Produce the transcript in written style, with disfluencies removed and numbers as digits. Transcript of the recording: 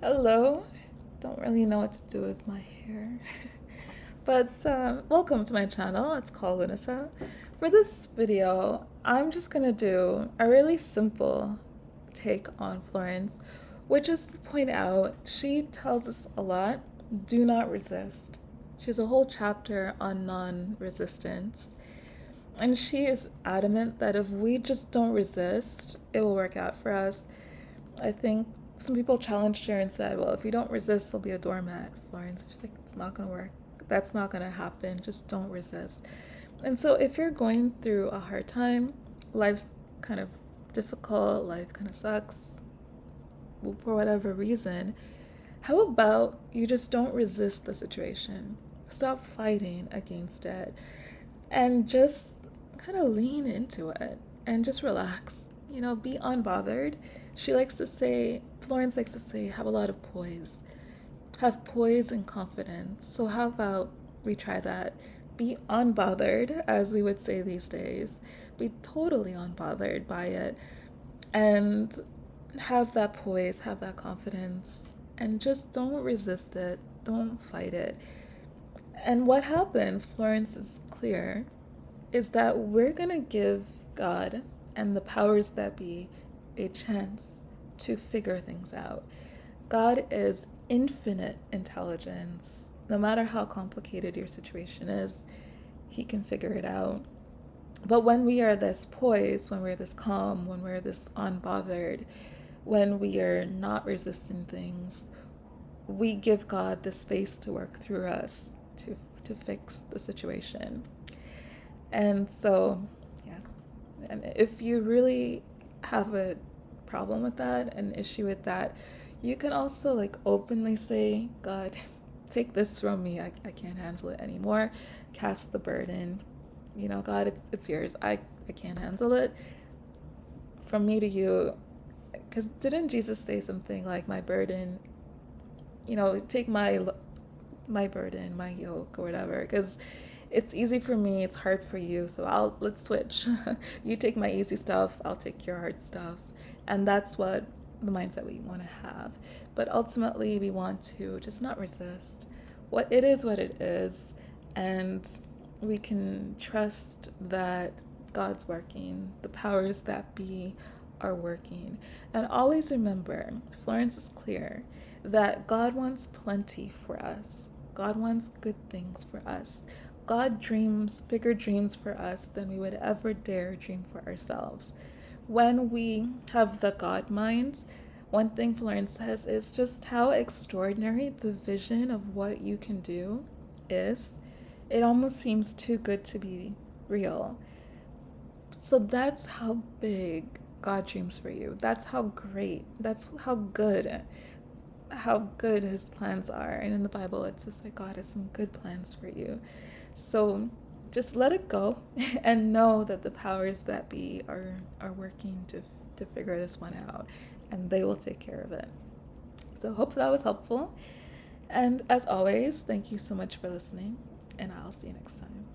Hello. Don't really know what to do with my hair. But welcome to my channel. It's called Lunasa. For this video, I'm just gonna do a really simple take on Florence, which is to point out she tells us a lot. Do not resist. She has a whole chapter on non-resistance. And she is adamant that if we just don't resist, it will work out for us. I think some people challenged her and said, well, if you don't resist, you'll be a doormat, Florence. She's like, it's not going to work. That's not going to happen. Just don't resist. And so if you're going through a hard time, life's kind of difficult, life kind of sucks for whatever reason, how about you just don't resist the situation? Stop fighting against it and just kind of lean into it and just relax. Be unbothered. She likes to say, Florence likes to say, have a lot of poise. Have poise and confidence. So, how about we try that? Be unbothered, as we would say these days. Be totally unbothered by it and have that poise, have that confidence, and just don't resist it. Don't fight it. And what happens, Florence is clear, is that we're going to give God and the powers that be a chance to figure things out. God is infinite intelligence. No matter how complicated your situation is, He can figure it out. But when we are this poised, when we're this calm, when we're this unbothered, when we are not resisting things, we give God the space to work through us to fix the situation. And so, yeah. And if you really have a problem with that, an issue with that, you can also like openly say, God, take this from me. I can't handle it anymore. Cast the burden. God, it's yours. I can't handle it. From me to you. Because didn't Jesus say something like, my burden, take my burden, my yoke, or whatever, because it's easy for me, it's hard for you. So let's switch. You take my easy stuff, I'll take your hard stuff. And that's what the mindset we want to have. But ultimately, we want to just not resist. What it is, and we can trust that God's working, the powers that be are working. And always remember, Florence is clear that God wants plenty for us. God wants good things for us. God dreams bigger dreams for us than we would ever dare dream for ourselves. When we have the God mind, one thing Florence says is just how extraordinary the vision of what you can do is. It almost seems too good to be real. So that's how big God dreams for you. That's how great, that's how good his plans are. And in the Bible, it says that God has some good plans for you. So just let it go and know that the powers that be are working to figure this one out, and they will take care of it. So hope that was helpful. And as always, thank you so much for listening, and I'll see you next time.